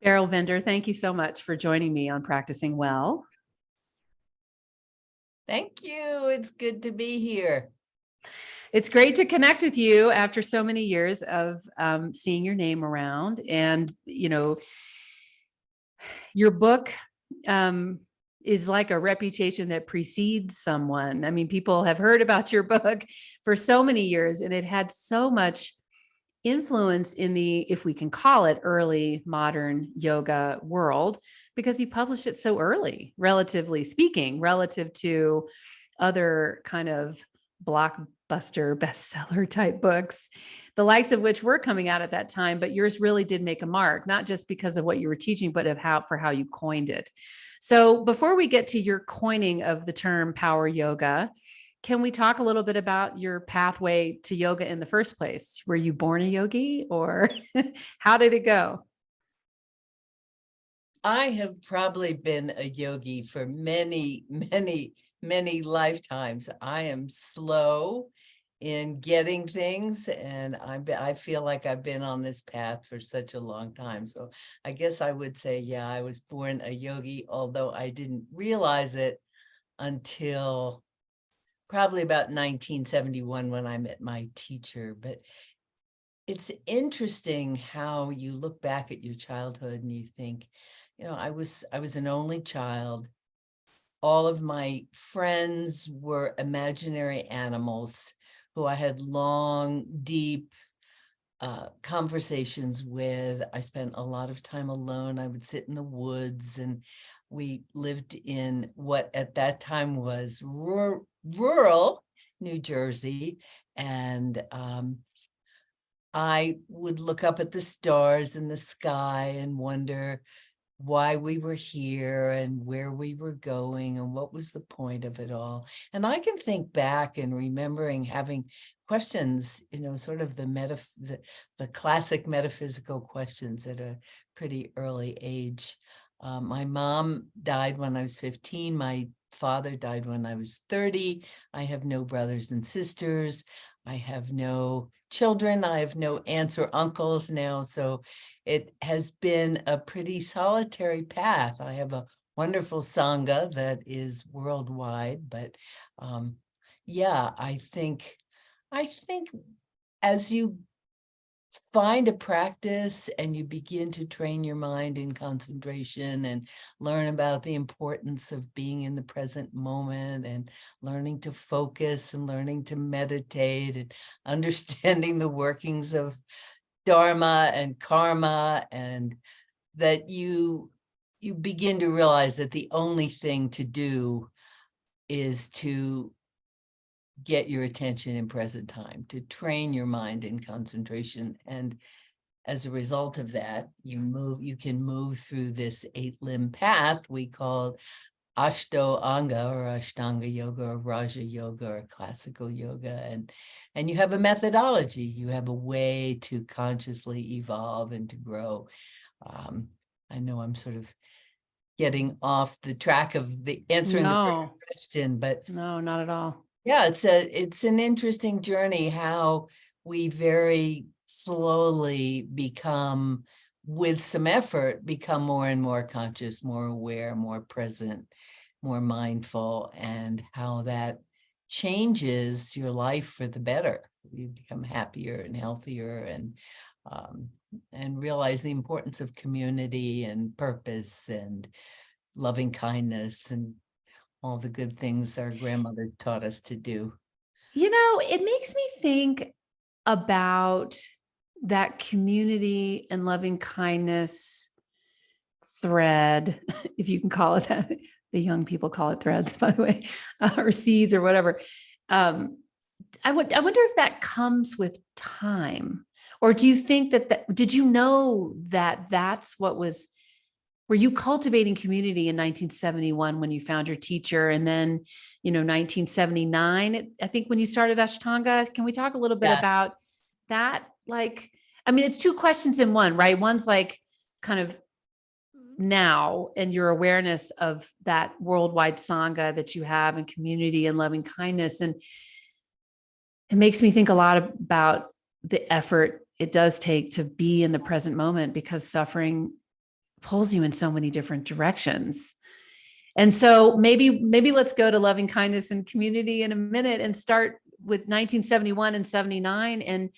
Beryl Bender, thank you so much for joining me on Practicing Well. Thank you. It's good to be here. It's great to connect with you after so many years of seeing your name around. And, your book is like a reputation that precedes someone. I mean, people have heard about your book for so many years, and it had so much influence in the, if we can call it, early modern yoga world, because you published it so early, relatively speaking, relative to other kind of blockbuster bestseller type books, the likes of which were coming out at that time. But yours really did make a mark, not just because of what you were teaching, but of how you coined it. So before we get to your coining of the term power yoga, can we talk a little bit about your pathway to yoga in the first place? Were you born a yogi, or how did it go? I have probably been a yogi for many, many, many lifetimes. I am slow in getting things, and I feel like I've been on this path for such a long time. So I guess I would say, yeah, I was born a yogi, although I didn't realize it until probably about 1971 when I met my teacher. But it's interesting how you look back at your childhood and you think, I was an only child. All of my friends were imaginary animals who I had long, deep conversations with. I spent a lot of time alone. I would sit in the woods, and we lived in what at that time was rural New Jersey. And I would look up at the stars in the sky and wonder why we were here and where we were going and what was the point of it all. And I can think back and remembering having questions, sort of the classic metaphysical questions at a pretty early age. My mom died when I was 15. My father died when I was 30. I have no brothers and sisters. I have no children. I have no aunts or uncles now. So it has been a pretty solitary path. I have a wonderful Sangha that is worldwide, but yeah, I think as you find a practice and you begin to train your mind in concentration and learn about the importance of being in the present moment and learning to focus and learning to meditate and understanding the workings of dharma and karma, and that you begin to realize that the only thing to do is to get your attention in present time, to train your mind in concentration. And as a result of that, you can move through this 8-limb path we call Ashto Anga or Ashtanga yoga or Raja yoga or classical yoga. And you have a methodology, you have a way to consciously evolve and to grow. I know I'm sort of getting off the track of the answering the question, but no, not at all. Yeah, it's an interesting journey how we very slowly become, with some effort, become more and more conscious, more aware, more present, more mindful, and how that changes your life for the better. You become happier and healthier, and realize the importance of community and purpose and loving kindness and all the good things our grandmother taught us to do. It makes me think about that community and loving kindness thread, if you can call it that. The young people call it threads, by the way, or seeds or whatever. I wonder if that comes with time, or do you think did you know that that's what was, were you cultivating community in 1971 when you found your teacher? And then, 1979, I think, when you started Ashtanga. Can we talk a little bit about that? It's two questions in one, right? One's like kind of now and your awareness of that worldwide Sangha that you have and community and loving kindness. And it makes me think a lot about the effort it does take to be in the present moment, because suffering pulls you in so many different directions. And so maybe let's go to loving kindness and community in a minute and start with 1971 and 79 and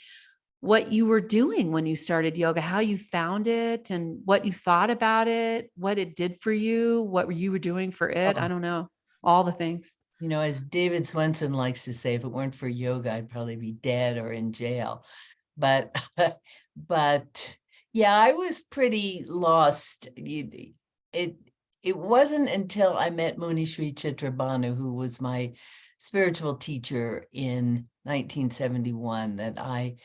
what you were doing when you started yoga, how you found it and what you thought about it, what it did for you, what you were doing for it. I don't know, all the things. You know, as David Swenson likes to say, if it weren't for yoga, I'd probably be dead or in jail. But, but yeah, I was pretty lost. It wasn't until I met Muni Sri Chitrabhanu, who was my spiritual teacher in 1971, that I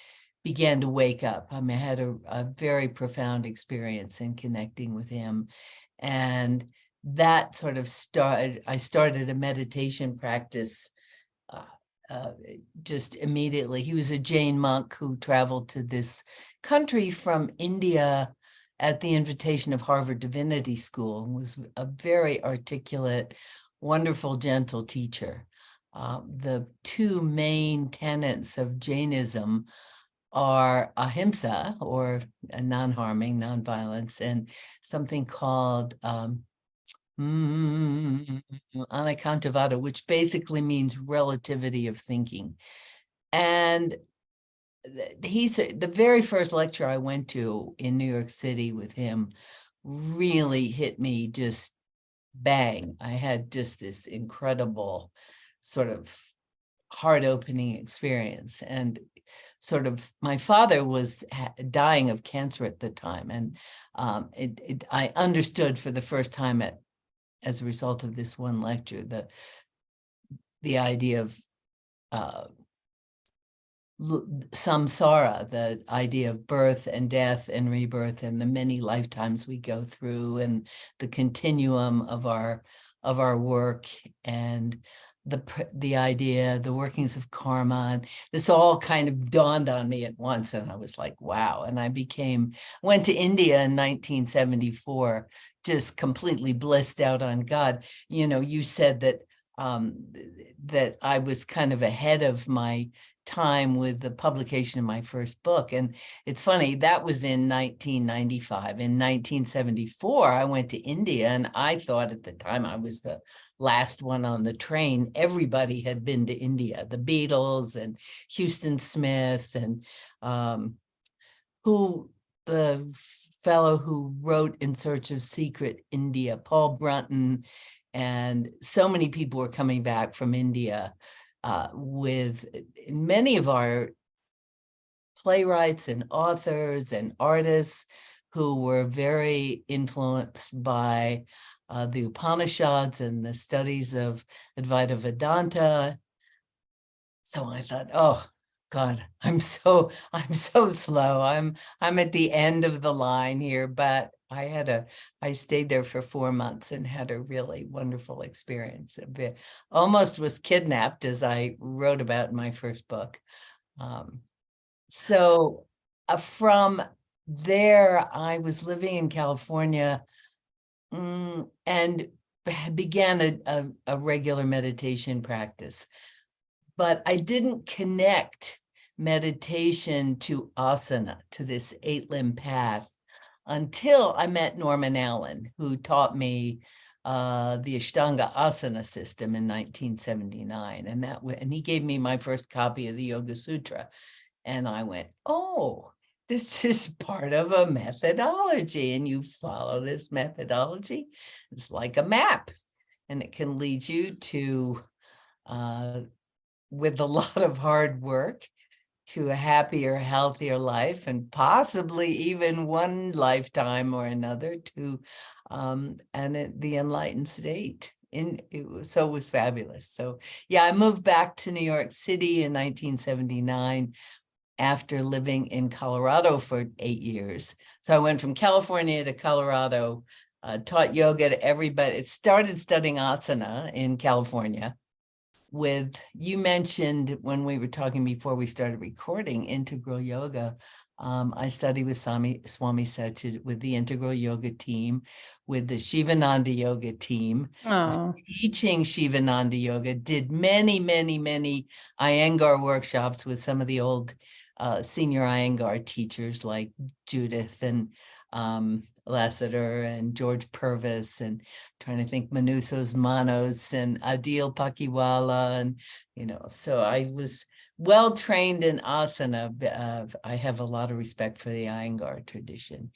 began to wake up. I mean, I had a very profound experience in connecting with him. And that sort of I started a meditation practice just immediately. He was a Jain monk who traveled to this country from India at the invitation of Harvard Divinity School, and was a very articulate, wonderful, gentle teacher. The two main tenets of Jainism are ahimsa, or non-harming, non-violence, and something called Anekantavada, which basically means relativity of thinking. And he's the very first lecture I went to in New York City with him really hit me just bang. I had just this incredible sort of heart-opening experience. And sort of my father was dying of cancer at the time. And I understood for the first time as a result of this one lecture, the idea of samsara, the idea of birth and death and rebirth and the many lifetimes we go through, and the continuum of our work, and the idea, the workings of karma. And this all kind of dawned on me at once, and I was like, wow. And I went to India in 1974, just completely blissed out on God. You know, you said that that I was kind of ahead of my time with the publication of my first book. And it's funny, that was in 1995. In 1974, I went to India, and I thought at the time I was the last one on the train. Everybody had been to India, the Beatles and Houston Smith, and the fellow who wrote In Search of Secret India, Paul Brunton, and so many people were coming back from India with many of our playwrights and authors and artists who were very influenced by the Upanishads and the studies of Advaita Vedanta. So I thought, oh God, I'm so slow. I'm at the end of the line here, but I stayed there for 4 months and had a really wonderful experience. Almost was kidnapped, as I wrote about in my first book. So from there, I was living in California and began a regular meditation practice. But I didn't connect meditation to asana, to this 8-limb path, until I met Norman Allen, who taught me the Ashtanga asana system in 1979. And he gave me my first copy of the Yoga Sutra. And I went, oh, this is part of a methodology. And you follow this methodology. It's like a map. And it can lead you to, with a lot of hard work, to a happier, healthier life, and possibly even one lifetime or another to the enlightened state. So it was fabulous. So yeah, I moved back to New York City in 1979 after living in Colorado for 8 years. So I went from California to Colorado, taught yoga to everybody. It started studying asana in California. You mentioned when we were talking before we started recording integral yoga. I studied with Swami Satchid, with the integral yoga team, with the Shivananda yoga team, teaching Shivananda yoga, did many, many, many Iyengar workshops with some of the old senior Iyengar teachers like Judith and Lassiter and George Purvis, and trying to think Manusos Manos and Adil Pakiwala. And, so I was well trained in asana. I have a lot of respect for the Iyengar tradition.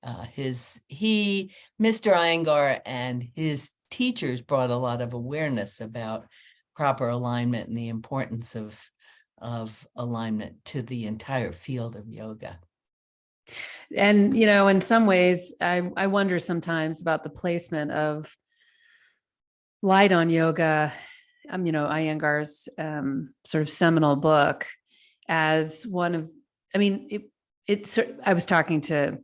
Mr. Iyengar and his teachers brought a lot of awareness about proper alignment and the importance of alignment to the entire field of yoga. And, in some ways, I wonder sometimes about the placement of light on yoga. Iyengar's sort of seminal book as one of, I was talking to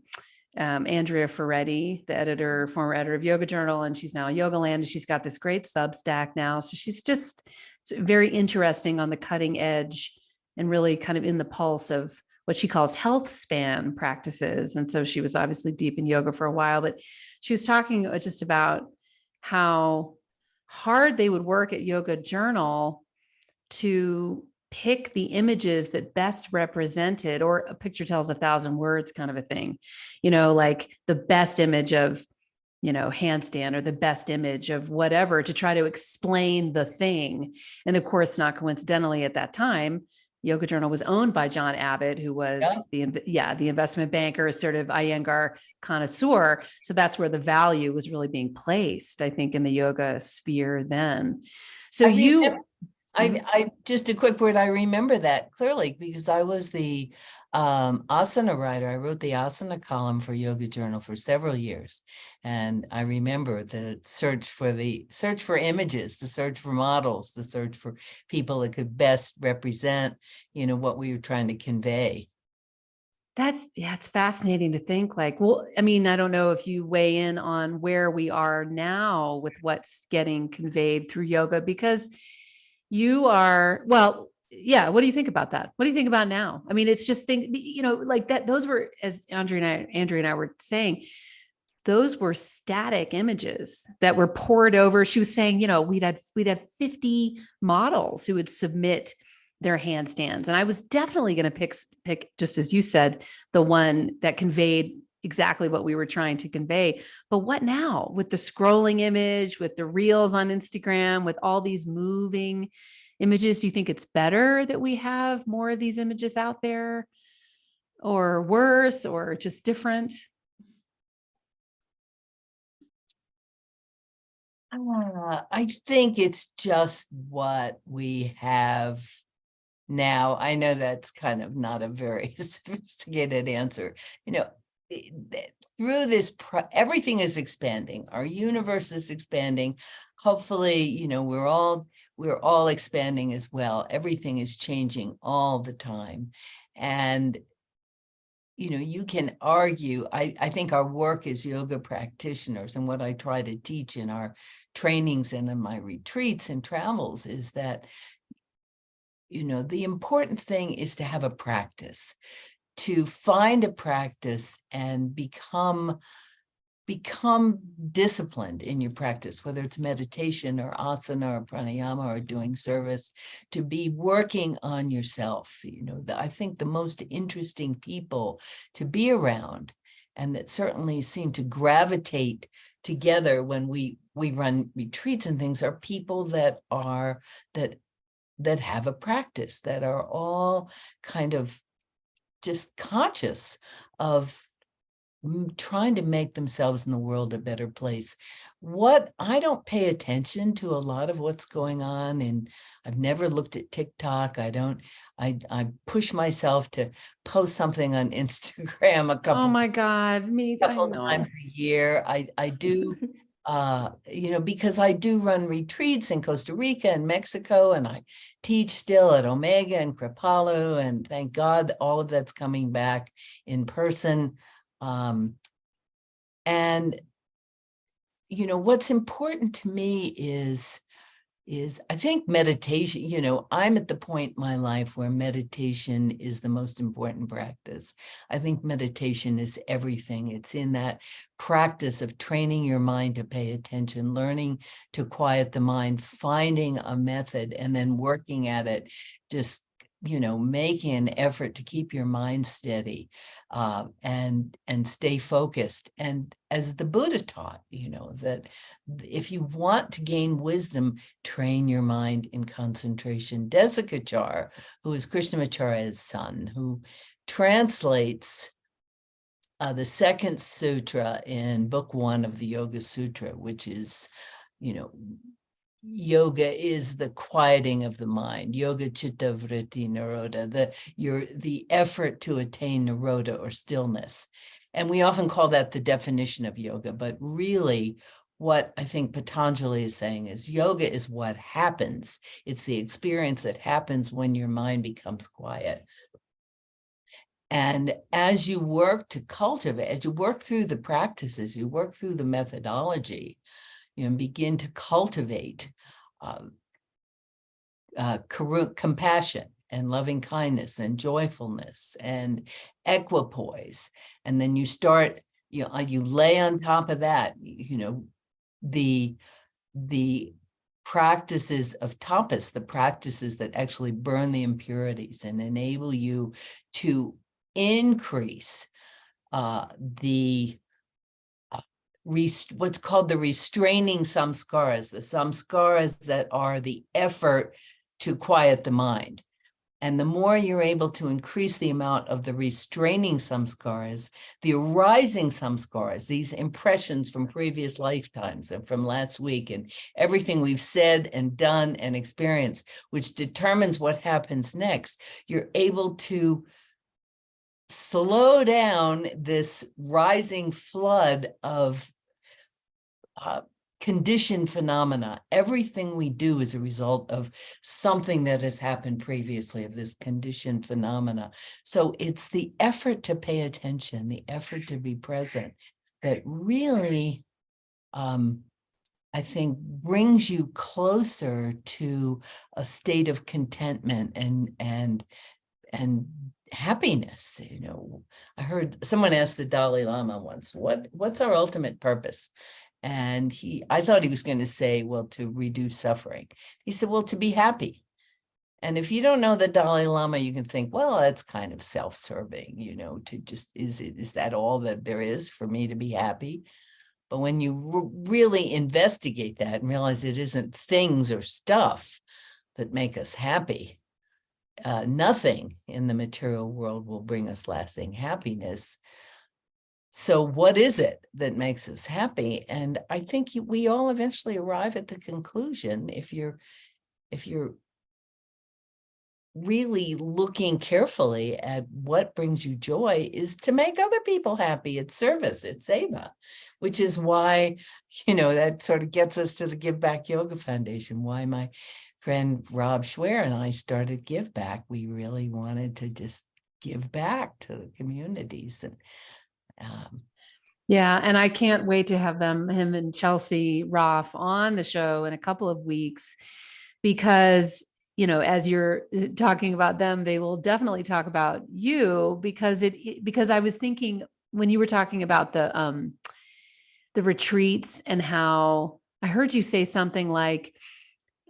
Andrea Ferretti, the former editor of Yoga Journal, and she's now a Yoga Land, and she's got this great Substack now. So she's just very interesting on the cutting edge and really kind of in the pulse of what she calls health span practices. And so she was obviously deep in yoga for a while, but she was talking just about how hard they would work at Yoga Journal to pick the images that best represented, or a picture tells 1,000 words kind of a thing, like the best image of, handstand, or the best image of whatever, to try to explain the thing. And of course, not coincidentally at that time, Yoga Journal was owned by John Abbott, who was the investment banker, sort of Iyengar connoisseur. So that's where the value was really being placed, I think, in the yoga sphere then. So I just a quick word. I remember that clearly because I was the asana writer. I wrote the asana column for Yoga Journal for several years, and I remember the search for images, the search for models, the search for people that could best represent, what we were trying to convey. It's fascinating to think like, well, I don't know if you weigh in on where we are now with what's getting conveyed through yoga, because you are, well, yeah. What do you think about that? What do you think about now? It's just like that. Those were, as Andrea and I were saying, those were static images that were poured over. She was saying, we'd have 50 models who would submit their handstands. And I was definitely going to pick, just as you said, the one that conveyed exactly what we were trying to convey. But what now with the scrolling image, with the reels on Instagram, with all these moving images? Do you think it's better that we have more of these images out there, or worse, or just different? I think it's just what we have now. I know that's kind of not a very sophisticated answer. Through this, everything is expanding. Our universe is expanding. Hopefully, we're all expanding as well. Everything is changing all the time. And, you can argue, I think our work as yoga practitioners, and what I try to teach in our trainings and in my retreats and travels, is that, the important thing is to have a practice, to find a practice and become disciplined in your practice, whether it's meditation or asana or pranayama or doing service, to be working on yourself. I think the most interesting people to be around, and that certainly seem to gravitate together when we run retreats and things, are people that have a practice, that are all kind of just conscious of trying to make themselves in the world a better place. I don't pay attention to a lot of what's going on, and I've never looked at TikTok. I push myself to post something on Instagram a couple times a year. I do because I do run retreats in Costa Rica and Mexico, and I teach still at Omega and Kripalu, and thank God all of that's coming back in person. And what's important to me is I think meditation. I'm at the point in my life where meditation is the most important practice. I think meditation is everything. It's in that practice of training your mind to pay attention, learning to quiet the mind, finding a method, and then working at it just making an effort to keep your mind steady, and stay focused. And as the Buddha taught, that if you want to gain wisdom, train your mind in concentration. Desikachar, who is Krishnamacharya's son, who translates the second sutra in book 1 of the Yoga Sutra, which is, yoga is the quieting of the mind. Yoga chitta vritti nirodha, the effort to attain nirodha or stillness. And we often call that the definition of yoga, but really what I think Patanjali is saying is yoga is what happens. It's the experience that happens when your mind becomes quiet. And as you work to cultivate, as you work through the practices, you work through the methodology, begin to cultivate compassion and loving kindness and joyfulness and equipoise. And then you start, you lay on top of that, the practices of tapas, the practices that actually burn the impurities and enable you to increase what's called the restraining samskaras, the samskaras that are the effort to quiet the mind. And the more you're able to increase the amount of the restraining samskaras, the arising samskaras, these impressions from previous lifetimes and from last week and everything we've said and done and experienced, which determines what happens next, you're able to slow down this rising flood of conditioned phenomena. Everything we do is a result of something that has happened previously, of this conditioned phenomena. So it's the effort to pay attention, the effort to be present, that really, I think, brings you closer to a state of contentment and happiness. I heard someone ask the Dalai Lama once, what's our ultimate purpose? And I thought he was going to say, well, to reduce suffering. He said, well, to be happy. And if you don't know the Dalai Lama, you can think, well, that's kind of self-serving, to just, is that all that there is for me to be happy? But when you really investigate that and realize it isn't things or stuff that make us happy, nothing in the material world will bring us lasting happiness. So what is it that makes us happy? And I think we all eventually arrive at the conclusion, if you're really looking carefully at what brings you joy, is to make other people happy. It's service, it's seva, which is why, that sort of gets us to the Give Back Yoga Foundation, why my friend Rob Schwer and I started Give Back. We really wanted to just give back to the communities. And yeah. And I can't wait to have him and Chelsea Roth on the show in a couple of weeks, because, as you're talking about them, they will definitely talk about you, because I was thinking when you were talking about the retreats, and how I heard you say something like,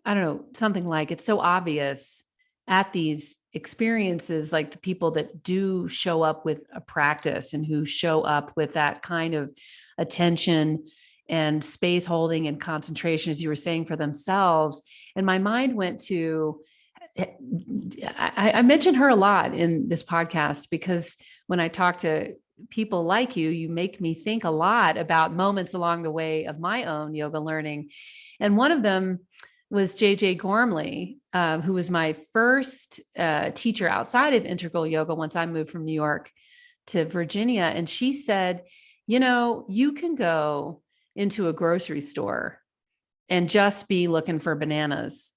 I don't know, something like, it's so obvious at these experiences, like the people that do show up with a practice and who show up with that kind of attention and space holding and concentration, as you were saying, for themselves. And my mind went to, I mentioned her a lot in this podcast, because when I talk to people like you, you make me think a lot about moments along the way of my own yoga learning. And one of them was JJ Gormley, who was my first teacher outside of integral yoga once I moved from New York to Virginia. And she said, you can go into a grocery store and just be looking for bananas,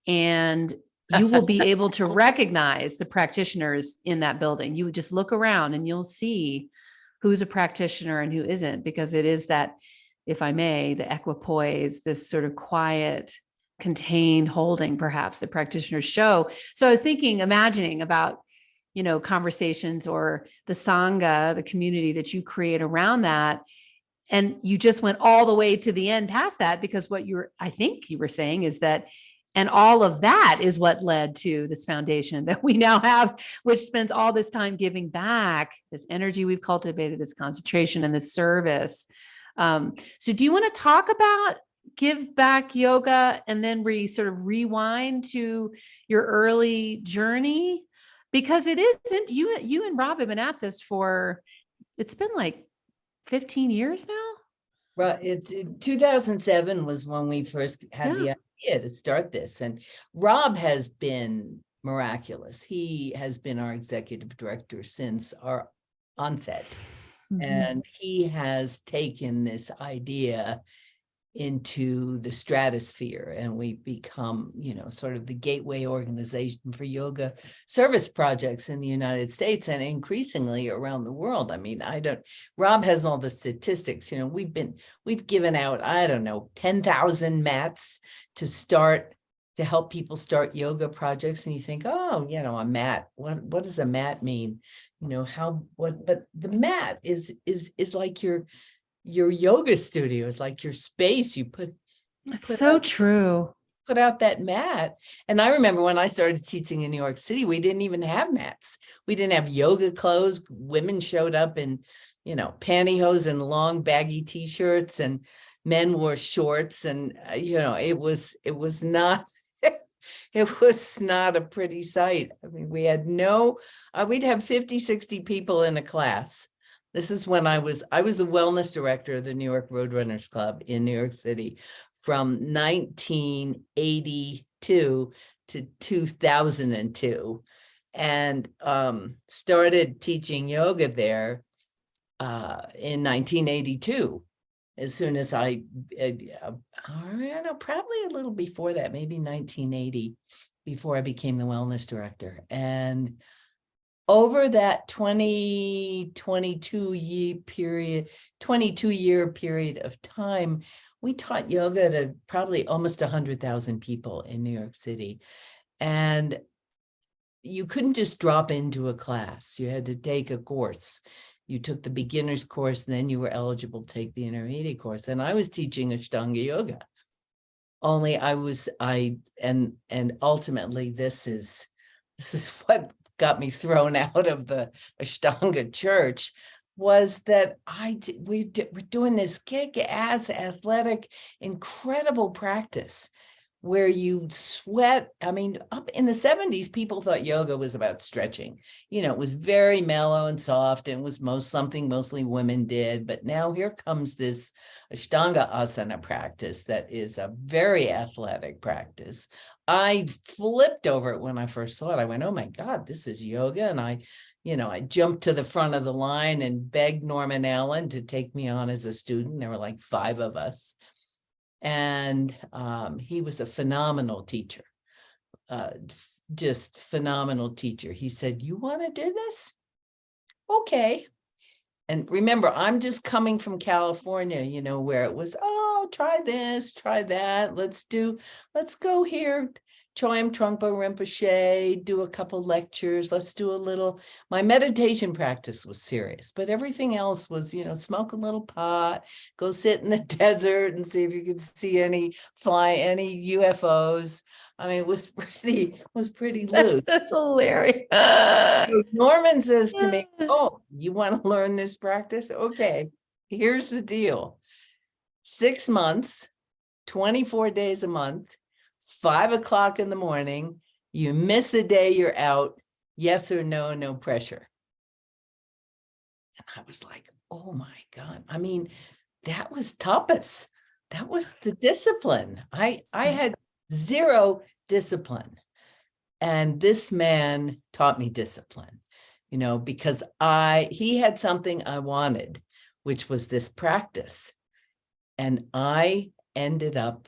and you will be able to recognize the practitioners in that building. You would just look around and you'll see who's a practitioner and who isn't, because it is that, if I may, the equipoise, this sort of quiet, contained holding, perhaps, the practitioners show. So I was imagining about, conversations or the Sangha, the community that you create around that. And you just went all the way to the end past that, because what I think you were saying is that And all of that is what led to this foundation that we now have, which spends all this time giving back this energy we've cultivated, this concentration and this service. So do you want to talk about give back yoga and then sort of rewind to your early journey? Because it isn't, you and Rob have been at this it's been like 15 years now. Right. It's 2007 was when we first had the idea to start this. And Rob has been miraculous. He has been our executive director since our onset. Mm-hmm. And he has taken this idea into the stratosphere, and we've become, sort of the gateway organization for yoga service projects in the United States and increasingly around the world. I mean, Rob has all the statistics. We've given out, 10,000 mats to help people start yoga projects. And you think, a mat, what does a mat mean? But the mat is like your yoga studio, is like your space. You put so true. Put out that mat. And I remember when I started teaching in New York City, we didn't even have mats. We didn't have yoga clothes. Women showed up in, pantyhose and long baggy t-shirts, and men wore shorts. And, it was not, it was not a pretty sight. I mean, we had we'd have 50, 60 people in a class. This is when I was the wellness director of the New York Roadrunners Club in New York City from 1982 to 2002, and started teaching yoga there in 1982. As soon as I don't know, probably a little before that, maybe 1980, before I became the wellness director. And over that 22 year period of time, we taught yoga to probably almost 100,000 people in New York City. And you couldn't just drop into a class. You had to take a course. You took the beginner's course, and then you were eligible to take the intermediate course. And I was teaching Ashtanga yoga. Only and ultimately this is what got me thrown out of the Ashtanga church, was that we're doing this kick-ass athletic, incredible practice where you sweat. I mean, up in the 70s, people thought yoga was about stretching. It was very mellow and soft, and was something mostly women did. But now here comes this Ashtanga asana practice that is a very athletic practice. I flipped over it when I first saw it. I went, oh my God, this is yoga. And I jumped to the front of the line and begged Norman Allen to take me on as a student. There were like 5 of us. And he was a phenomenal teacher, just phenomenal teacher. He said, you want to do this? Okay. And remember, I'm just coming from California, where it was, try this, try that. Let's go here. Choyam Trungpa Rinpoche, do a couple lectures. Let's do a little. My meditation practice was serious, but everything else was, smoke a little pot, go sit in the desert and see if you could see any UFOs. I mean, it was pretty loose. That's hilarious. Norman says to me, oh, you want to learn this practice? Okay, here's the deal. 6 months, 24 days a month, 5 o'clock in the morning, you miss a day, you're out. Yes or no, no pressure. And I was like, oh my God. I mean, that was tapas. That was the discipline. I had zero discipline. And this man taught me discipline, because he had something I wanted, which was this practice. And I ended up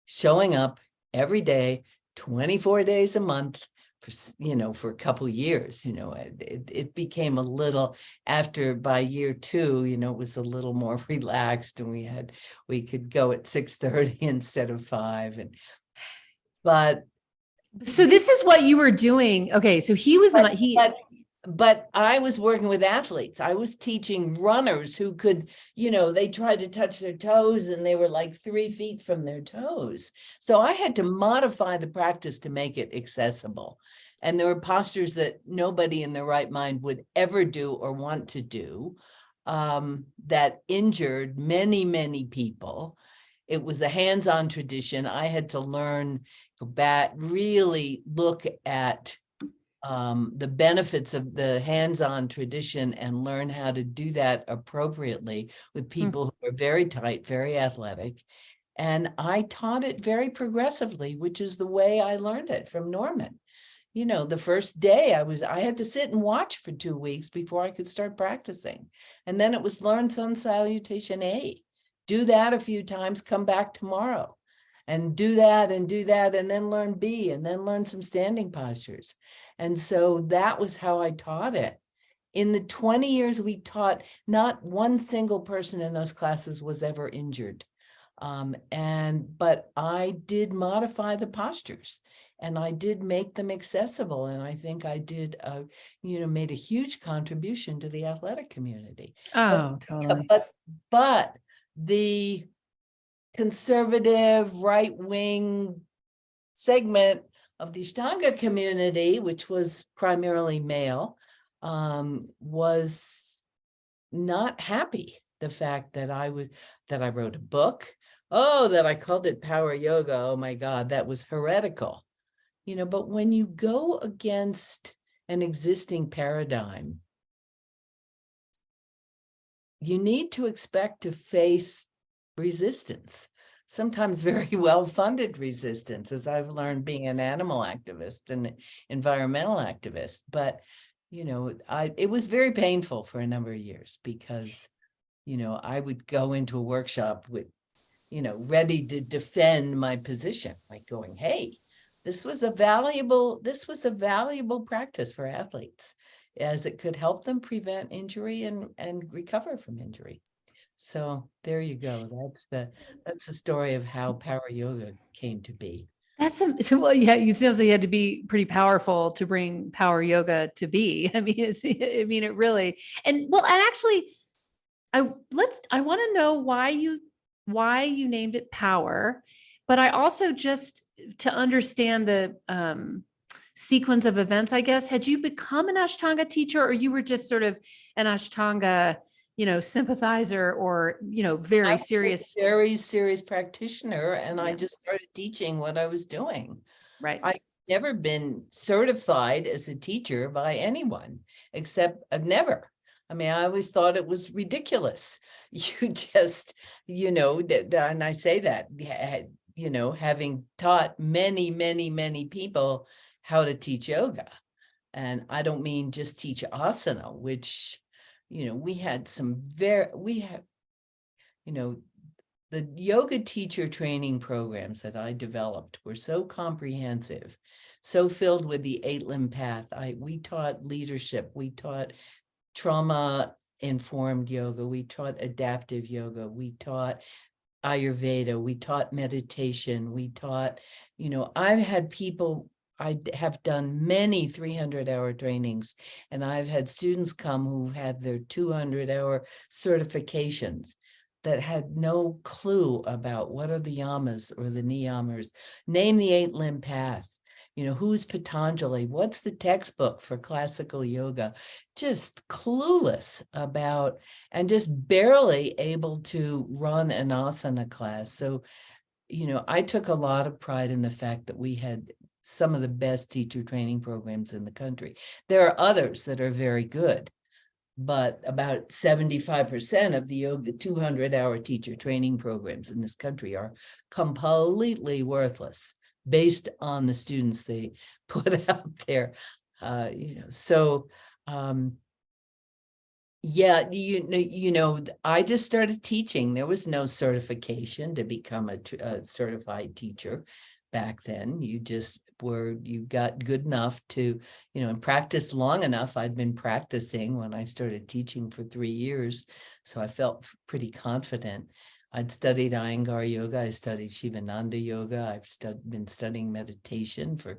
showing up every day, 24 days a month for a couple of years. It became a little, by year 2, it was a little more relaxed, and we could go at 6:30 instead of 5. So this is what you were doing. Okay. So he was but I was working with athletes. I was teaching runners who could, they tried to touch their toes and they were like 3 feet from their toes. So I had to modify the practice to make it accessible. And there were postures that nobody in their right mind would ever do or want to do, that injured many, many people. It was a hands-on tradition. I had to learn, go back, really look at the benefits of the hands-on tradition and learn how to do that appropriately with people who are very tight, very athletic. And I taught it very progressively, which is the way I learned it from Norman. The first day I had to sit and watch for 2 weeks before I could start practicing. And then it was learn sun salutation A. Do that a few times, come back tomorrow. And do that, and then learn B, and then learn some standing postures. And so that was how I taught it. In the 20 years we taught, not one single person in those classes was ever injured. But I did modify the postures and I did make them accessible. And I think I did, made a huge contribution to the athletic community. Oh, totally. But the conservative right-wing segment of the Ashtanga community, which was primarily male, was not happy. The fact that I wrote a book, that I called it Power Yoga. Oh my God, that was heretical. But when you go against an existing paradigm, you need to expect to face resistance, sometimes very well-funded resistance, as I've learned being an animal activist and environmental activist. But, it was very painful for a number of years because, I would go into a workshop with, ready to defend my position, like going, hey, this was a valuable practice for athletes, as it could help them prevent injury and recover from injury. So there you go. That's the story of how power yoga came to be. Well, yeah, you seems like you had to be pretty powerful to bring power yoga to be. I mean, it really, and actually, I want to know why you named it power, but I also just to understand the sequence of events, I guess, had you become an Ashtanga teacher or you were just sort of an Ashtanga, sympathizer or, very serious. Very serious practitioner. And I just started teaching what I was doing. Right. I've never been certified as a teacher by anyone, except I've never. I mean, I always thought it was ridiculous. You just, and I say that, having taught many, many, many people how to teach yoga. And I don't mean just teach asana, which, we had the yoga teacher training programs that I developed were so comprehensive, so filled with the 8-limb path. We taught leadership, we taught trauma-informed yoga, we taught adaptive yoga, we taught Ayurveda, we taught meditation, we taught, I've had people, I have done many 300-hour trainings, and I've had students come who've had their 200-hour certifications that had no clue about what are the yamas or the niyamas. Name the 8-limb path. Who's Patanjali? What's the textbook for classical yoga? Just clueless about, and just barely able to run an asana class. So, I took a lot of pride in the fact that we had some of the best teacher training programs in the country. There are others that are very good, but about 75% of the yoga 200-hour teacher training programs in this country are completely worthless based on the students they put out there. So I just started teaching. There was no certification to become a certified teacher back then. You got good enough to, and practice long enough. I'd been practicing when I started teaching for 3 years. So I felt pretty confident. I'd studied Iyengar Yoga. I studied Shivananda Yoga. I've been studying meditation for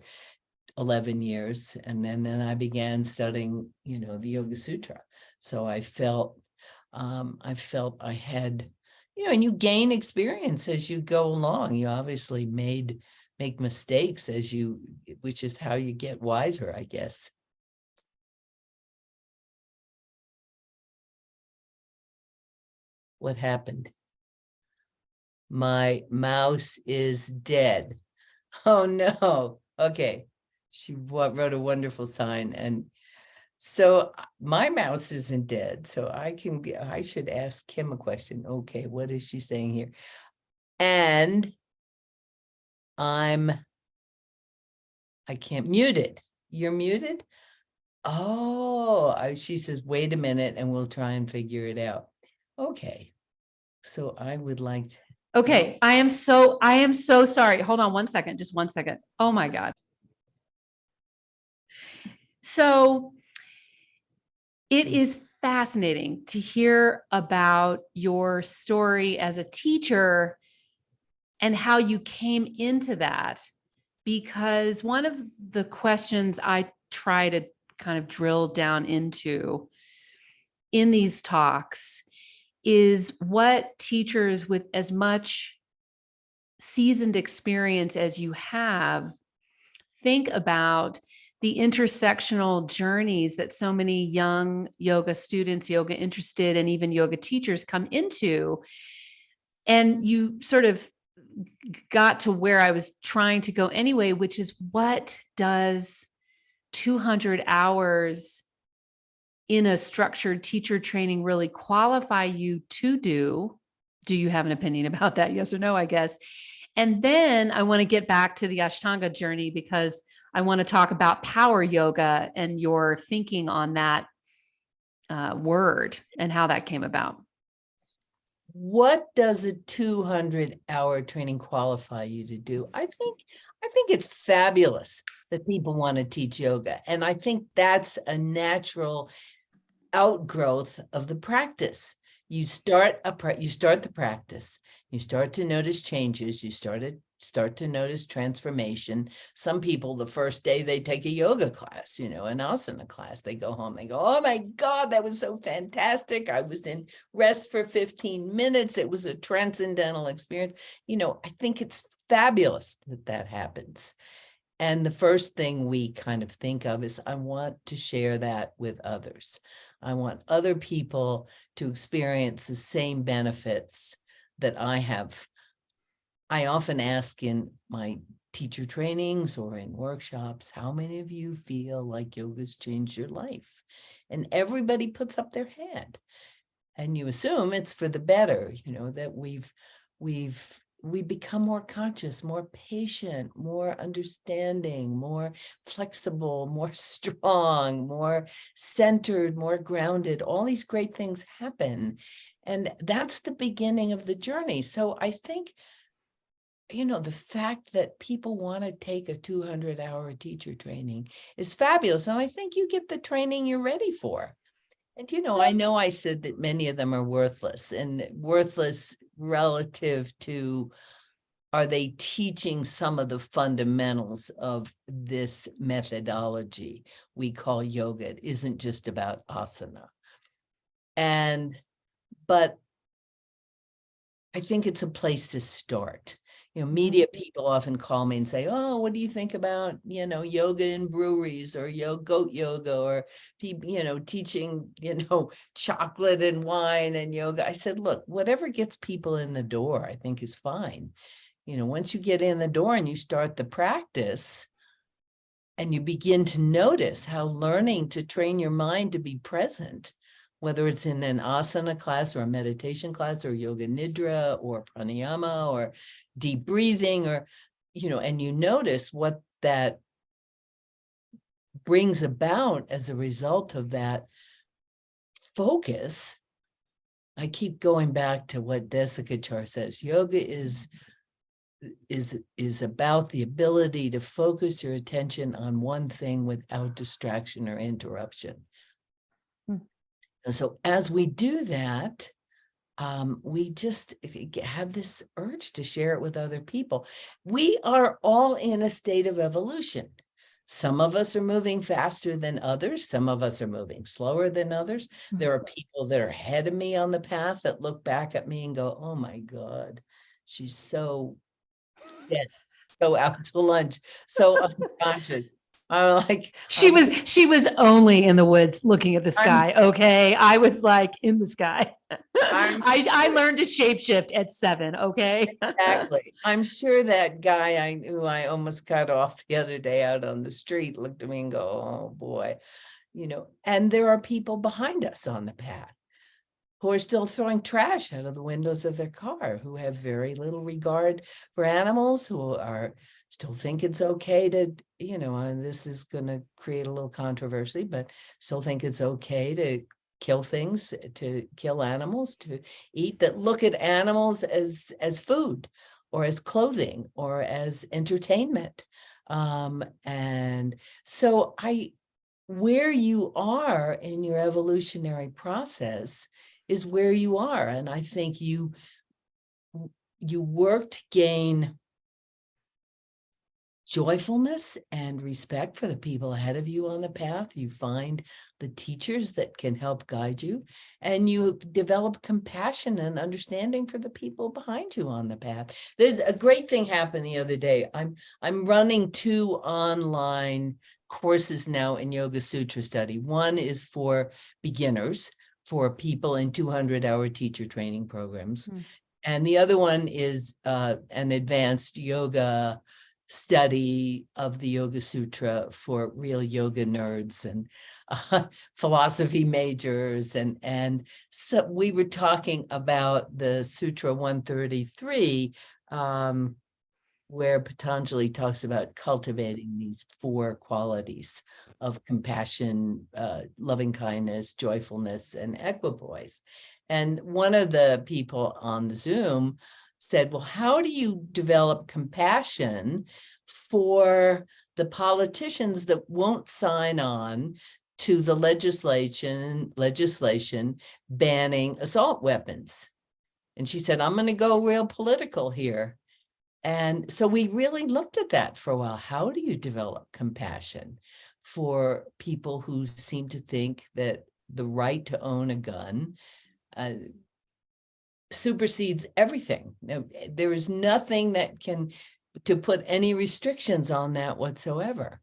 11 years. And then I began studying, the Yoga Sutra. So I felt I had, and you gain experience as you go along. You obviously make mistakes which is how you get wiser, I guess. What happened? My mouse is dead. Oh no. Okay. She wrote a wonderful sign. And so my mouse isn't dead. So I should ask Kim a question. Okay, what is she saying here? And I can't mute it. You're muted? Oh, she says, wait a minute and we'll try and figure it out. Okay. So I would like to. Okay. I am so sorry. Hold on one second. Just 1 second. Oh my God. So it is fascinating to hear about your story as a teacher and how you came into that, because one of the questions I try to kind of drill down into in these talks is what teachers with as much seasoned experience as you have think about the intersectional journeys that so many young yoga students, yoga interested, and even yoga teachers come into. And you sort of got to where I was trying to go anyway, which is, what does 200 hours in a structured teacher training really qualify you to do? Do you have an opinion about that? Yes or no, I guess. And then I want to get back to the Ashtanga journey, because I want to talk about power yoga and your thinking on that word and how that came about. What does a 200-hour training qualify you to do? I think it's fabulous that people want to teach yoga. And I think that's a natural outgrowth of the practice. You start the practice, you start to notice changes, you start to notice transformation. Some people, the first day they take a yoga class, an asana class, they go home, they go, oh my God, that was so fantastic. I was in rest for 15 minutes. It was a transcendental experience. I think it's fabulous that happens. And the first thing we kind of think of is, I want to share that with others. I want other people to experience the same benefits that I have. I often ask in my teacher trainings or in workshops, how many of you feel like yoga's changed your life? And everybody puts up their hand. And you assume it's for the better, that we become more conscious, more patient, more understanding, more flexible, more strong, more centered, more grounded. All these great things happen. And that's the beginning of the journey. So I think, the fact that people want to take a 200-hour teacher training is fabulous. And I think you get the training you're ready for. And, I know I said that many of them are worthless, and worthless relative to, are they teaching some of the fundamentals of this methodology we call yoga? It isn't just about asana. But I think it's a place to start. Media people often call me and say, oh, what do you think about, yoga in breweries, or goat yoga, or people, teaching, chocolate and wine and yoga? I said, look, whatever gets people in the door, I think is fine. Once you get in the door and you start the practice and you begin to notice how learning to train your mind to be present, whether it's in an asana class or a meditation class or yoga nidra or pranayama or deep breathing, or, and you notice what that brings about as a result of that focus. I keep going back to what Desikachar says. Yoga is about the ability to focus your attention on one thing without distraction or interruption. So as we do that, we just have this urge to share it with other people. We are all in a state of evolution. Some of us are moving faster than others. Some of us are moving slower than others. There are people that are ahead of me on the path that look back at me and go, oh my God, she's so dead, so out to lunch, so unconscious. I'm like, She was only in the woods looking at the I'm, sky. Okay. I was like in the sky. I'm I learned to shapeshift at 7. Okay. exactly. I'm sure that guy who I almost cut off the other day out on the street looked at me and go, oh boy, and there are people behind us on the path who are still throwing trash out of the windows of their car, who have very little regard for animals, who are still think it's okay to, and this is going to create a little controversy, but still think it's okay to kill things, to kill animals, to eat, that look at animals as food or as clothing or as entertainment. And so where you are in your evolutionary process is where you are. And I think you work to gain joyfulness and respect for the people ahead of you on the path. You find the teachers that can help guide you, and you develop compassion and understanding for the people behind you on the path. There's a great thing happened the other day. I'm running 2 online courses now in Yoga Sutra study. One is for beginners, for people in 200-hour teacher training programs. And the other one is an advanced yoga study of the Yoga Sutra for real yoga nerds and philosophy majors. And so we were talking about the Sutra 133, where Patanjali talks about cultivating these 4 qualities of compassion, loving kindness, joyfulness, and equipoise. And one of the people on the Zoom said, well, how do you develop compassion for the politicians that won't sign on to the legislation banning assault weapons? And she said, I'm going to go real political here. And so we really looked at that for a while. How do you develop compassion for people who seem to think that the right to own a gun supersedes everything? There is nothing that can to put any restrictions on that whatsoever.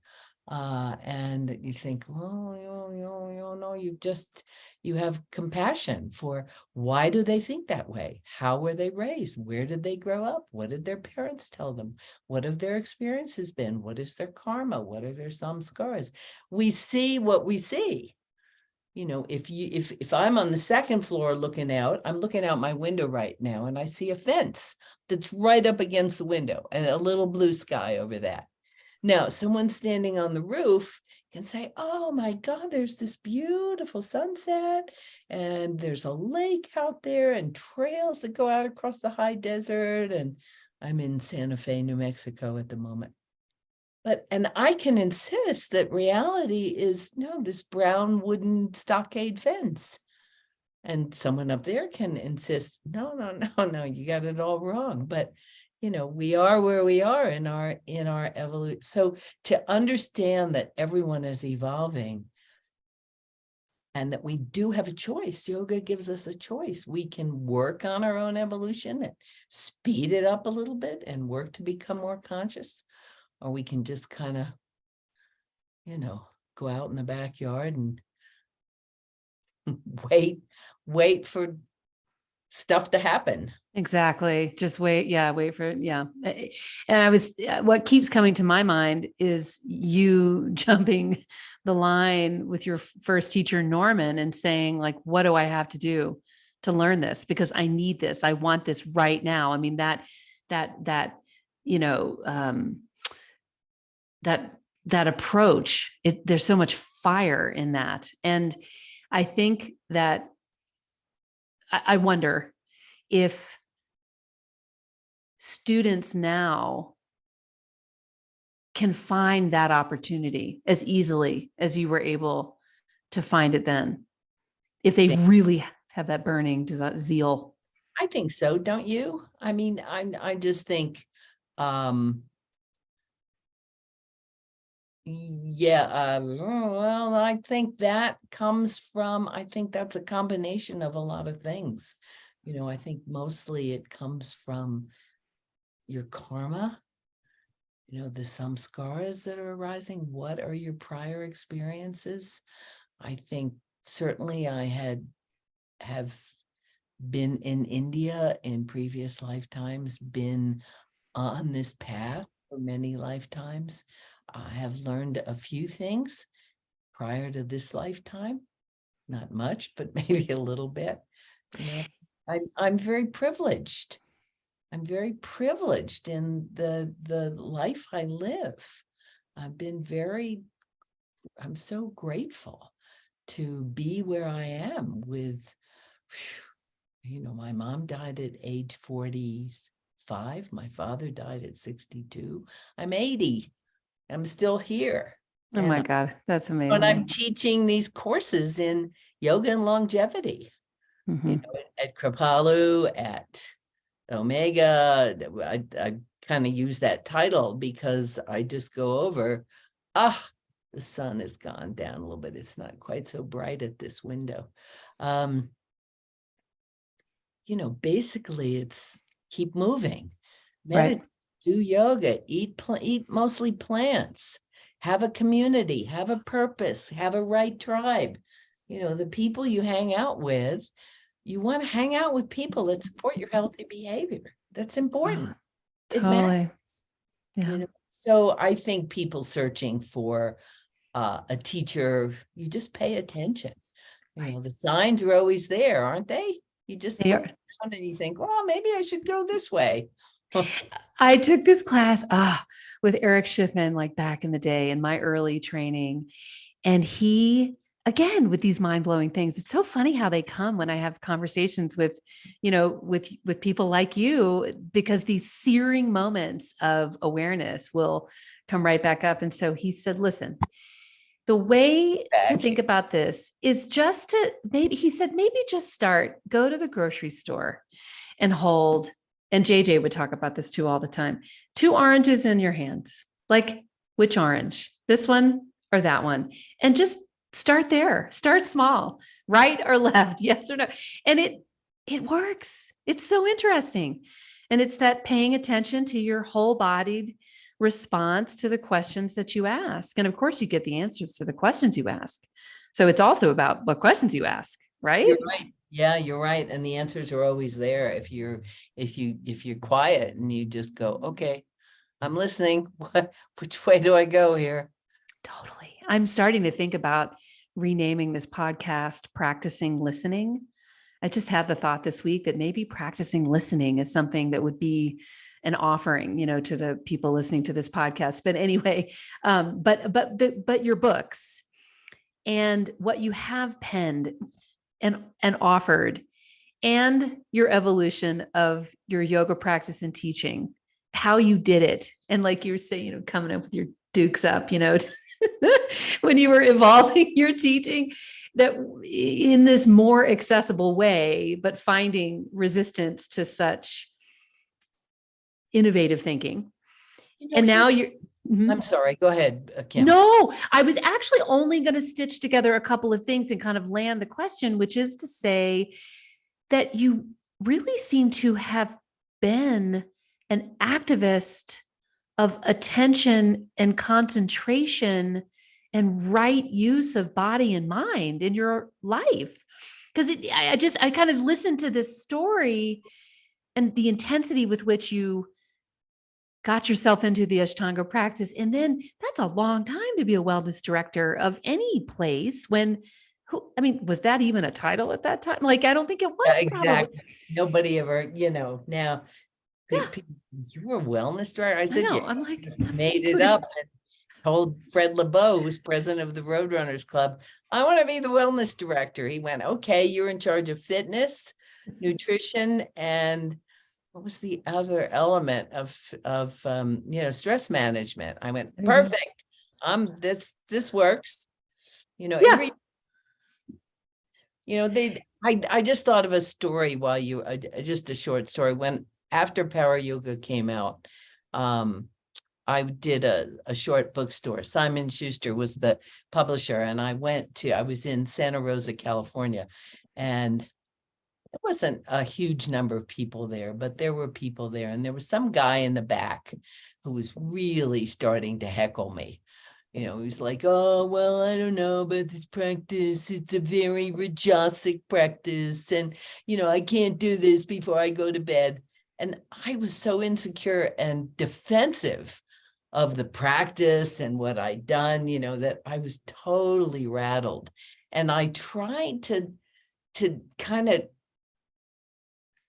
And you think, well, no, you have compassion for why do they think that way? How were they raised? Where did they grow up? What did their parents tell them? What have their experiences been? What is their karma? What are their samskaras? We see what we see. If I'm on the 2nd floor looking out, I'm looking out my window right now and I see a fence that's right up against the window and a little blue sky over that. Now, someone standing on the roof can say, oh my God, there's this beautiful sunset and there's a lake out there and trails that go out across the high desert. And I'm in Santa Fe, New Mexico at the moment. And I can insist that reality is, no, this brown wooden stockade fence. And someone up there can insist, no, you got it all wrong. But we are where we are in our evolution. So to understand that everyone is evolving and that we do have a choice, yoga gives us a choice. We can work on our own evolution and speed it up a little bit and work to become more conscious, or we can just kind of, go out in the backyard and wait for stuff to happen. Exactly. Just wait. Yeah. Wait for it. Yeah. And what keeps coming to my mind is you jumping the line with your first teacher, Norman, and saying like, what do I have to do to learn this? Because I need this. I want this right now. I mean, that approach, there's so much fire in that. And I think that I wonder if students now can find that opportunity as easily as you were able to find it then, if they really have that burning zeal. I think so, don't you? I mean, I just think Yeah, well, I think that comes from, I think that's a combination of a lot of things. I think mostly it comes from your karma, the samskaras that are arising. What are your prior experiences? I think certainly I have been in India in previous lifetimes, been on this path for many lifetimes. I have learned a few things prior to this lifetime, not much, but maybe a little bit. I'm very privileged. I'm very privileged in the life I live. I'm so grateful to be where I am with, my mom died at age 45. My father died at 62. I'm 80. I'm still here. Oh my And God, that's when I'm amazing. teaching these courses in yoga and longevity, Mhm. at Kripalu, at Omega, I kind of use that title because I just go over, the sun has gone down a little bit. It's not quite so bright at this window. Basically it's keep moving, meditate, Right. do yoga, eat mostly plants, have a community, have a purpose, have a right tribe. The people you hang out with, you want to hang out with people that support your healthy behavior. That's important. Oh, It matters. totally. Yeah. So I think people searching for a teacher, you just pay attention. Right. The signs are always there, aren't they? You just They look are. around and you think, well, maybe I should go this way. I took this class with Eric Schiffman like back in the day in my early training. And he, again, with these mind-blowing things, it's so funny how they come when I have conversations with, with people like you, because these searing moments of awareness will come right back up. And so he said, listen, the way to Back. think about this is just to maybe, he said, maybe just go to the grocery store and hold, and JJ would talk about this too all the time, 2 oranges in your hands. Like, which orange? This one or that one? And just start there. Start small, right or left, yes or no. And it works. It's so interesting. And it's that paying attention to your whole bodied response to the questions that you ask. And of course, you get the answers to the questions you ask. So it's also about what questions you ask, right? You're right. Yeah, you're right. And the answers are always there if you're quiet and you just go, okay, I'm listening. Which way do I go here? Totally. I'm starting to think about renaming this podcast Practicing Listening. I just had the thought this week that maybe practicing listening is something that would be an offering, to the people listening to this podcast. But anyway, but your books and what you have penned and offered, and your evolution of your yoga practice and teaching, how you did it, and like you were saying, coming up with your dukes up, when you were evolving your teaching, that in this more accessible way, but finding resistance to such innovative thinking. And now you're. I'm sorry, go ahead, Kim. No, I was actually only going to stitch together a couple of things and kind of land the question, which is to say that you really seem to have been an activist of attention and concentration and right use of body and mind in your life. Because I kind of listened to this story and the intensity with which you got yourself into the Ashtanga practice. And then that's a long time to be a wellness director of any place was that even a title at that time? Like, I don't think it Yeah, was probably. exactly. Nobody ever, now, Yeah, you were a wellness director. I I said, yeah, know. I'm like, just made it up and told Fred LeBeau, who's president of the Roadrunners Club, I want to be the wellness director. He went, okay, you're in charge of fitness, nutrition, and what was the other element of stress management? I went, perfect. This works. yeah. I just thought of a story while just a short story. When after Power Yoga came out, I did a short bookstore. Simon Schuster was the publisher, and I was in Santa Rosa, California, and there wasn't a huge number of people there, but there were people there, and there was some guy in the back who was really starting to heckle me. He was like, oh, well, I don't know about this practice. It's a very Rajasic practice. And, I can't do this before I go to bed. And I was so insecure and defensive of the practice and what I'd done, that I was totally rattled. And I tried to kind of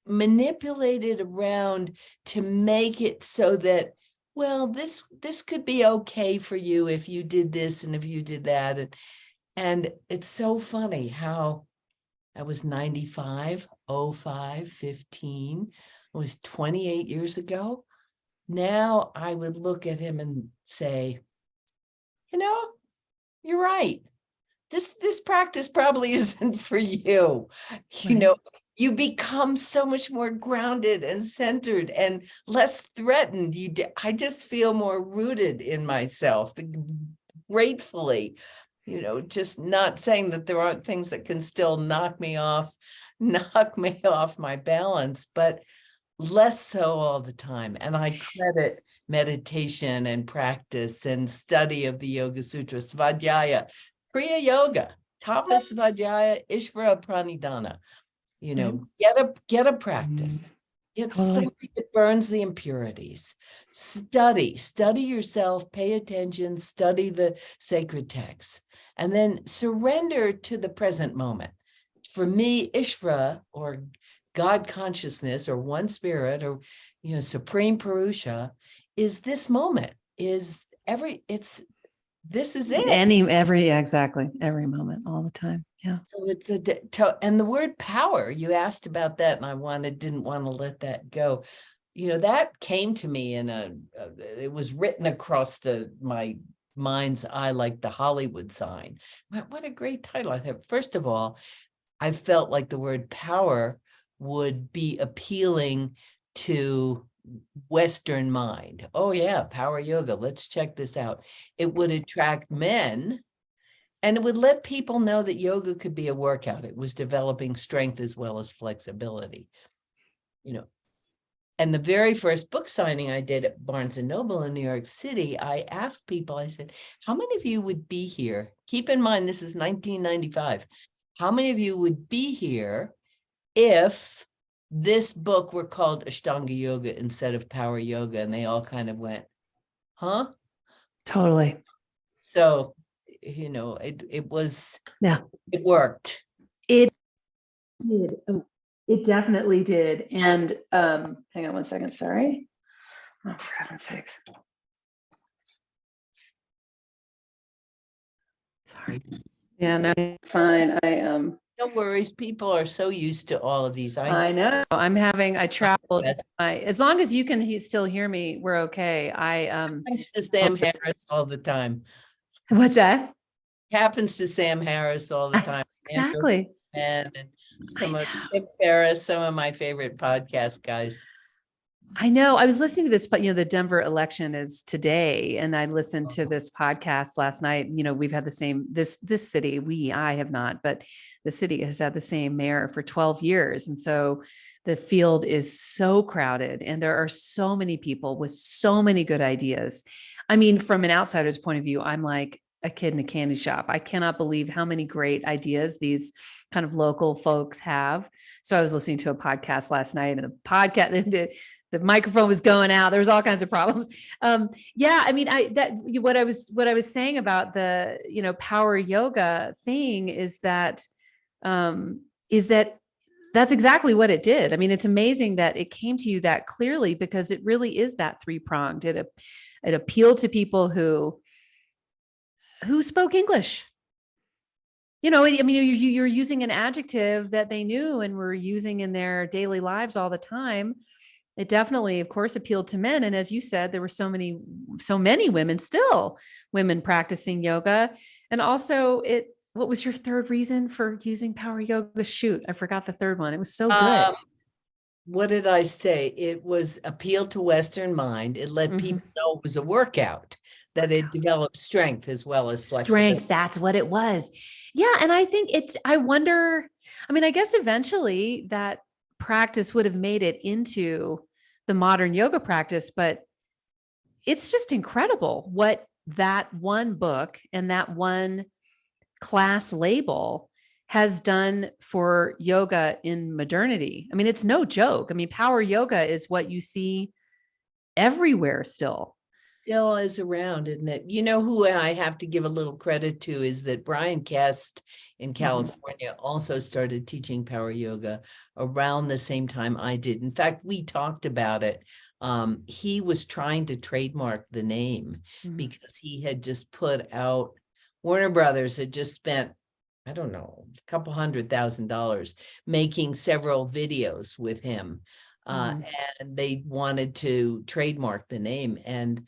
manipulate it around to make it so that, well, this could be okay for you if you did this and if you did that. And it's so funny how I was 95, 05, 15. It was 28 years ago. Now I would look at him and say, you're right. This practice probably isn't for you. Right. You become so much more grounded and centered and less threatened. I just feel more rooted in myself, gratefully, just not saying that there aren't things that can still knock me off my balance, but less so all the time. And I credit meditation and practice and study of the Yoga Sutra, Svadhyaya, Kriya Yoga, Tapas Svadhyaya, Ishvara Pranidhana. Get a practice. It's Totally. something that burns the impurities. Study yourself, pay attention, study the sacred texts, and then surrender to the present moment. For me, Ishvara, or God consciousness, or one spirit, or Supreme Purusha, is this moment. This is it. Exactly. Every moment, all the time. Yeah. So it's and the word power, you asked about that, and I didn't want to let that go. That came to me it was written across my mind's eye like the Hollywood sign. What a great title. I thought, first of all, I felt like the word power would be appealing to Western mind. Oh yeah, power yoga. Let's check this out. It would attract men, and it would let people know that yoga could be a workout. It was developing strength as well as flexibility. And the very first book signing I did at Barnes and Noble in New York City, I asked people, I said, how many of you would be here? Keep in mind, this is 1995. How many of you would be here if this book were called Ashtanga Yoga instead of Power Yoga? And they all kind of went, huh? Totally. So, it was, Yeah. it worked. It did. It definitely did. And hang on one second. Sorry. Oh, for heaven's sakes. Sorry. Yeah, no, it's fine. No worries. People are so used to all of these. I know. I traveled. As long as you can still hear me, we're okay. Happens to Sam Harris all the time. What's that? Happens to Sam Harris all the time. Exactly. And some of Tim Ferriss, some of my favorite podcast guys. I know. I was listening to this, but the Denver election is today, and I listened to this podcast last night. We've had the same this city. I have not, but the city has had the same mayor for 12 years, and so the field is so crowded, and there are so many people with so many good ideas. I mean, from an outsider's point of view, I'm like a kid in a candy shop. I cannot believe how many great ideas these kind of local folks have. So I was listening to a podcast last night, and the microphone was going out. There was all kinds of problems. Yeah, I mean, what I was saying about the power yoga thing is that that's exactly what it did. I mean, it's amazing that it came to you that clearly, because it really is that three-pronged. It appealed to people who spoke English. I mean, you're using an adjective that they knew and were using in their daily lives all the time. It definitely, of course, appealed to men. And as you said, there were so many women practicing yoga. And also what was your third reason for using power yoga? Shoot, I forgot the third one. It was so good. what did I say? It was appeal to Western mind. It let Mhm. people know it was a workout, that it developed strength as well as flexibility. Strength, that's what it was. Yeah. And I think I wonder, I mean, I guess eventually that practice would have made it into the modern yoga practice, but it's just incredible what that one book and that one class label has done for yoga in modernity. I mean, it's no joke. I mean, power yoga is what you see everywhere still. Still is around, isn't it? You know who I have to give a little credit to is that Brian Kest in California also started teaching power yoga around the same time I did. In fact, we talked about it. He was trying to trademark the name because he had just put out, Warner Brothers had just spent, I don't know, a couple $100,000 making several videos with him. And they wanted to trademark the name. And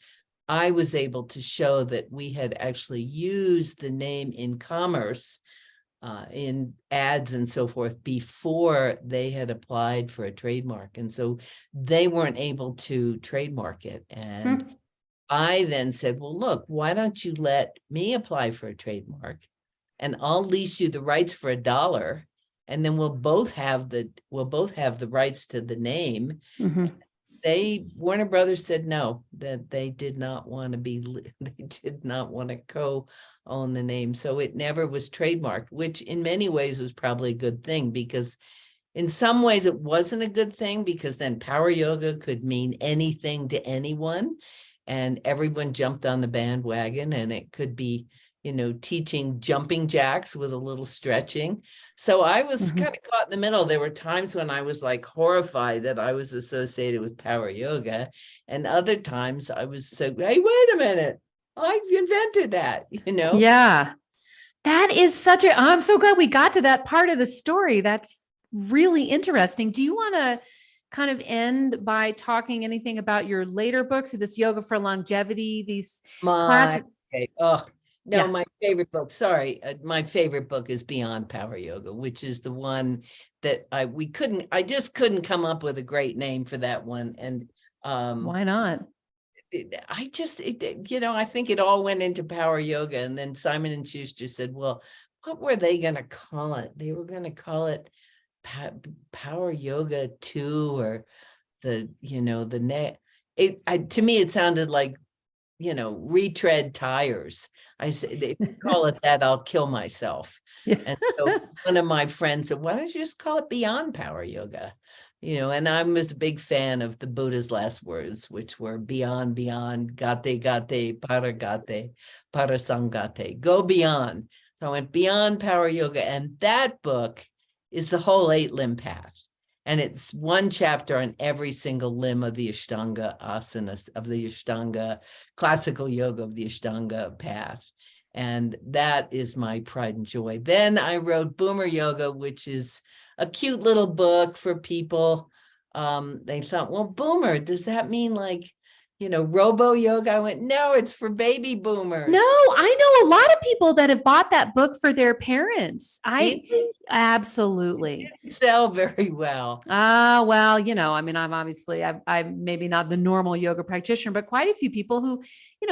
I was able to show that we had actually used the name in commerce, in ads and so forth, before they had applied for a trademark. And so they weren't able to trademark it. And I then said, well, look, why don't you let me apply for a trademark and I'll lease you the rights for $1. And then we'll both have the rights to the name. Warner Brothers said no, that they did not want to they did not want to co-own the name. So it never was trademarked, which in many ways was probably a good thing, because in some ways it wasn't a good thing, because then power yoga could mean anything to anyone and everyone jumped on the bandwagon, and it could be, teaching jumping jacks with a little stretching. So I was kind of caught in the middle. There were times when I was like horrified that I was associated with power yoga. And other times I was so, hey, wait a minute, I invented that, Yeah. That is I'm so glad we got to that part of the story. That's really interesting. Do you want to kind of end by talking anything about your later books, or this Yoga for Longevity, these classes? No, my favorite book, my favorite book is Beyond Power Yoga, which is the one that I just couldn't come up with a great name for that one. And why not? I think it all went into power yoga. And then Simon and Schuster said, well, what were they going to call it? They were going to call it Power Yoga 2, or to me, it sounded like, retread tires. I said, if you call it that, I'll kill myself. And so one of my friends said, why don't you just call it Beyond Power Yoga? And I was a big fan of the Buddha's last words, which were beyond, gate, parasangate, go beyond. So I went Beyond Power Yoga. And that book is the whole 8-limb path. And it's one chapter on every single limb of the Ashtanga asanas, of the Ashtanga, classical yoga of the Ashtanga path. And that is my pride and joy. Then I wrote Boomer Yoga, which is a cute little book for people. They thought, well, boomer, does that mean like, robo yoga? I went, no, it's for baby boomers. No, I know a lot of people that have bought that book for their parents. Absolutely. It didn't sell very well. Well, I mean, I'm maybe not the normal yoga practitioner, but quite a few people who,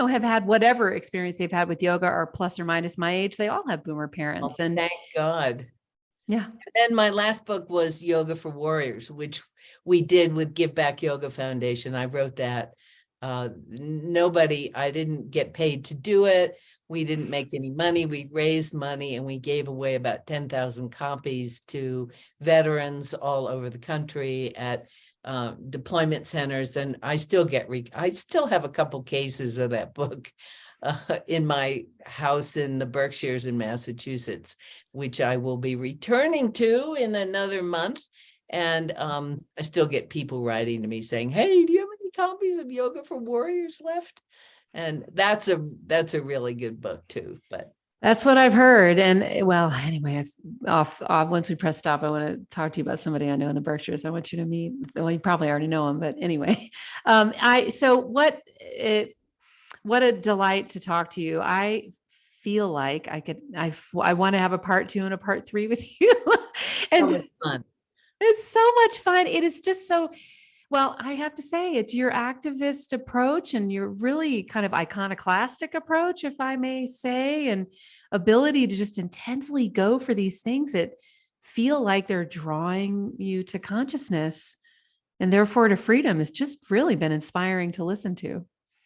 have had whatever experience they've had with yoga are plus or minus my age. They all have boomer parents. And thank God. Yeah. And then my last book was Yoga for Warriors, which we did with Give Back Yoga Foundation. I wrote that. I didn't get paid to do it. We didn't make any money. We raised money and we gave away about 10,000 copies to veterans all over the country at deployment centers. And I still have a couple cases of that book in my house in the Berkshires in Massachusetts, which I will be returning to in another month. And I still get people writing to me saying, hey, do you have any copies of Yoga for Warriors left? And that's a really good book too. But that's what I've heard. And well, anyway, once we press stop, I want to talk to you about somebody I know in the Berkshires. I want you to meet. Well, you probably already know him, but anyway, what a delight to talk to you. I feel like I want to have a part 2 and a part 3 with you. And so much fun. It's so much fun. It is just so, well, I have to say, it's your activist approach and your really kind of iconoclastic approach, if I may say, and ability to just intensely go for these things that feel like they're drawing you to consciousness and therefore to freedom has just really been inspiring to listen to.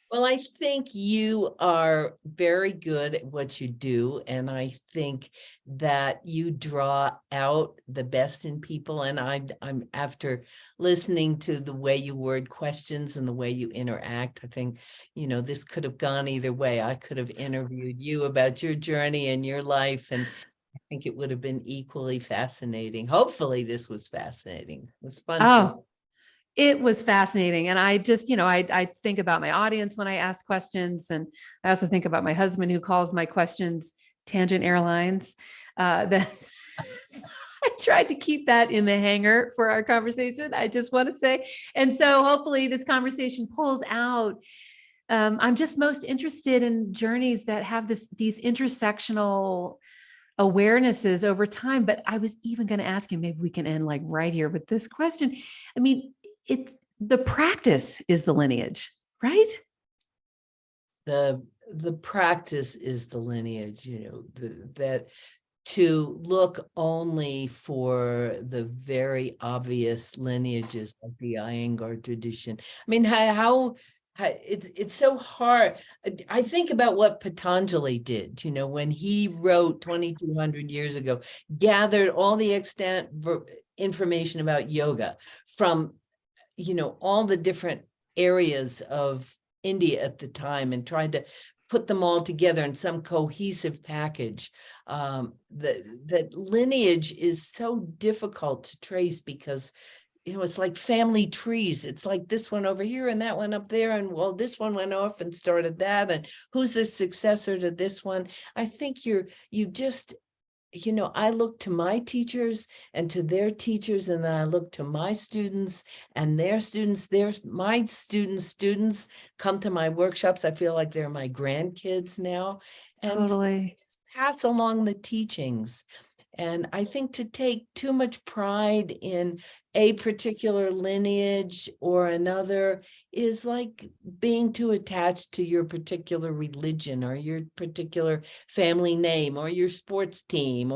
Well, I think you are very good at what you do. And I think that you draw out the best in people. And I'm after listening to the way you word questions and the way you interact, I think, this could have gone either way. I could have interviewed you about your journey and your life. And I think it would have been equally fascinating. Hopefully this was fascinating. It was fun for me. Oh, it was fascinating. And I just, I think about my audience when I ask questions. And I also think about my husband who calls my questions tangent airlines. That I tried to keep that in the hangar for our conversation. I just want to say. And so hopefully this conversation pulls out. I'm just most interested in journeys that have these intersectional awarenesses over time. But I was even going to ask you, maybe we can end like right here with this question. I mean, it's the practice is the lineage, right? The practice is the lineage, that to look only for the very obvious lineages of the Iyengar tradition. I mean, how it's so hard. I think about what Patanjali did, when he wrote 2,200 years ago, gathered all the extant information about yoga from, all the different areas of India at the time and tried to put them all together in some cohesive package. That lineage is so difficult to trace because it's like family trees. It's like this one over here and that one up there. And well, this one went off and started that. And who's the successor to this one? I think I look to my teachers and to their teachers, and then I look to my students and their students. My students come to my workshops. I feel like they're my grandkids now, and Totally. just pass along the teachings. And I think to take too much pride in a particular lineage or another is like being too attached to your particular religion or your particular family name or your sports team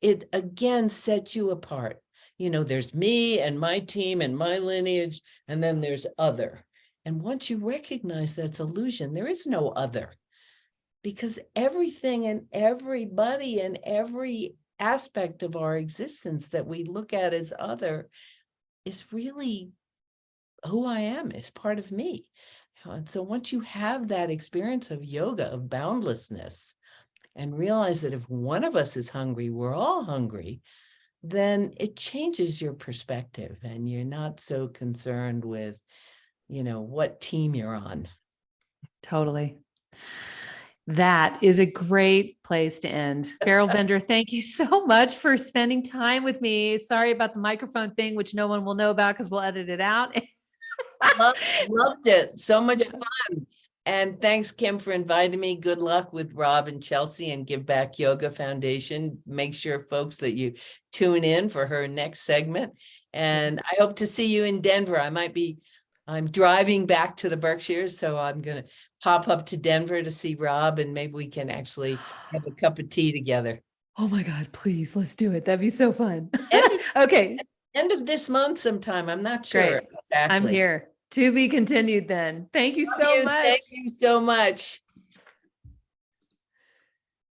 it again sets you apart. There's me and my team and my lineage, and then there's other. And once you recognize that's illusion, there is no other, because everything and everybody and every aspect of our existence that we look at as other is really who I am, is part of me. And so once you have that experience of yoga, of boundlessness, and realize that if one of us is hungry, we're all hungry, then it changes your perspective and you're not so concerned with, what team you're on. Totally. That is a great place to end. Beryl Bender, thank you so much for spending time with me. Sorry about the microphone thing, which no one will know about because we'll edit it out. Loved it. So much fun. And thanks, Kim, for inviting me. Good luck with Rob and Chelsea and Give Back Yoga Foundation. Make sure, folks, that you tune in for her next segment. And I hope to see you in Denver. I'm driving back to the Berkshires, so I'm going to pop up to Denver to see Rob, and maybe we can actually have a cup of tea together. Oh my God, please, let's do it. That'd be so fun. End Okay. End of this month sometime. I'm not sure. Great. Exactly. I'm here. To be continued then. Thank you so much. Thank you so much.